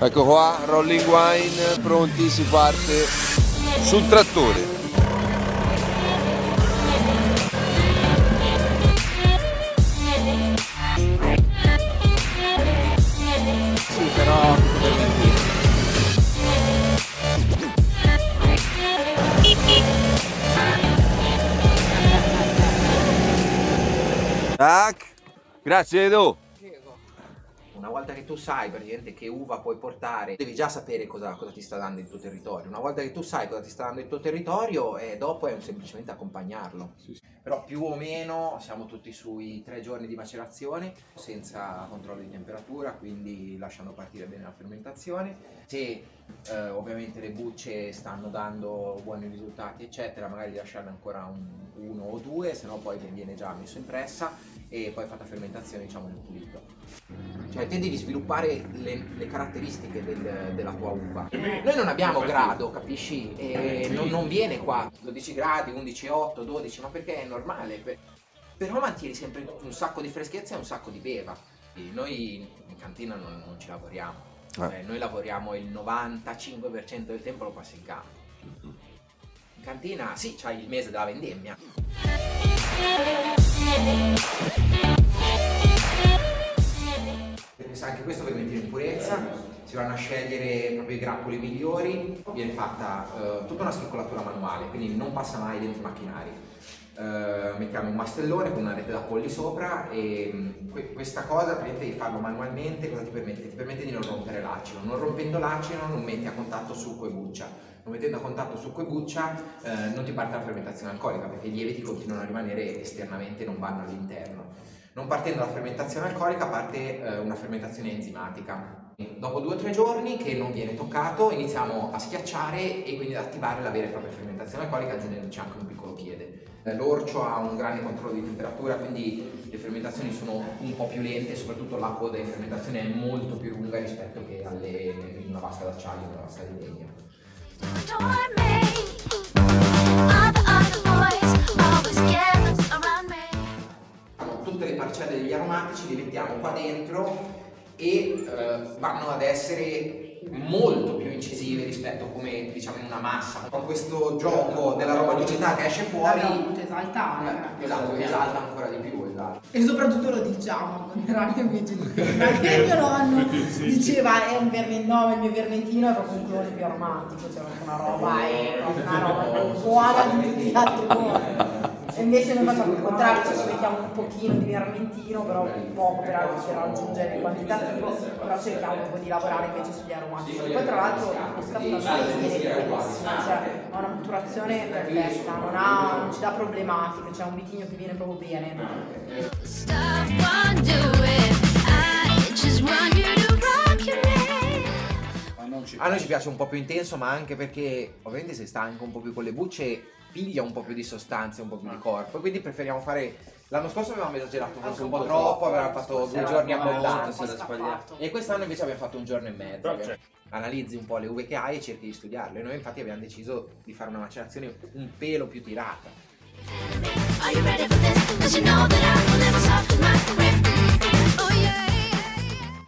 Ecco qua, rolling wine, pronti, si parte sul trattore. Sì, però per mentire. Tac, grazie Edo. Una volta che tu sai praticamente che uva puoi portare, devi già sapere cosa ti sta dando il tuo territorio. Una volta che tu sai cosa ti sta dando il tuo territorio, dopo è semplicemente accompagnarlo. Sì, sì. Però più o meno siamo tutti sui 3 giorni di macerazione, senza controllo di temperatura, quindi lasciando partire bene la fermentazione. Se ovviamente le bucce stanno dando buoni risultati, eccetera, magari lasciarne ancora uno o due, se no poi viene già messo in pressa e poi fatta fermentazione, diciamo, nel pulito. Cioè te devi sviluppare le caratteristiche della tua uva. Noi non abbiamo grado, capisci? E non viene qua 12 gradi, 11,8, 12, ma perché è normale. Però mantieni sempre un sacco di freschezza e un sacco di beva. E noi in cantina non ci lavoriamo. Cioè, noi lavoriamo il 95% del tempo lo passi in campo. In cantina sì, c'hai il mese della vendemmia. Anche questo per mettere in purezza, si vanno a scegliere proprio i grappoli migliori, viene fatta tutta una scricolatura manuale, quindi non passa mai dentro i macchinari. Mettiamo un mastellone con una rete da polli sopra e questa cosa, praticamente di farlo manualmente, cosa ti permette? Ti permette di non rompere l'acino. Non rompendo l'acino non metti a contatto succo e buccia. Non mettendo a contatto succo e buccia non ti parte la fermentazione alcolica, perché i lieviti continuano a rimanere esternamente, non vanno all'interno. Non partendo dalla fermentazione alcolica parte una fermentazione enzimatica. Dopo 2 o 3 giorni che non viene toccato iniziamo a schiacciare e quindi ad attivare la vera e propria fermentazione alcolica, aggiungendoci anche un piccolo piede. L'orcio ha un grande controllo di temperatura, quindi le fermentazioni sono un po' più lente e soprattutto la coda di fermentazione è molto più lunga rispetto che in una vasca d'acciaio o una vasca di legno. Tutte le parcelle degli aromatici li mettiamo qua dentro e vanno ad essere molto più incisive rispetto come diciamo in una massa. Con questo gioco dell'aromaticità che esce fuori esatto, esalta ancora di più, esatto. E soprattutto lo diciamo, contrario invece di prima, che il mio nonno diceva è un vermentino, il mio vermentino è proprio un clone più aromatico, cioè una roba buona di tutti gli altri buoni. E invece noi facciamo il contrario, ci mettiamo un pochino di vermentino, però poco per raggiungere il quantitativo, però cerchiamo un po' di lavorare invece sugli aromatici. Poi tra l'altro questa maturazione viene benissima, cioè ha una maturazione perfetta, non ci dà problematiche, c'è un vitigno che viene proprio bene. A noi ci piace un po' più intenso, ma anche perché ovviamente se stanco un po' più con le bucce piglia un po' più di sostanza, un po' più di corpo, e quindi preferiamo fare. L'anno scorso avevamo esagerato forse un po' troppo, avevamo fatto 2 giorni abbondanti e quest'anno invece abbiamo fatto 1 giorno e mezzo. Analizzi un po' le uve che hai e cerchi di studiarle. Noi infatti abbiamo deciso di fare una macerazione un pelo più tirata.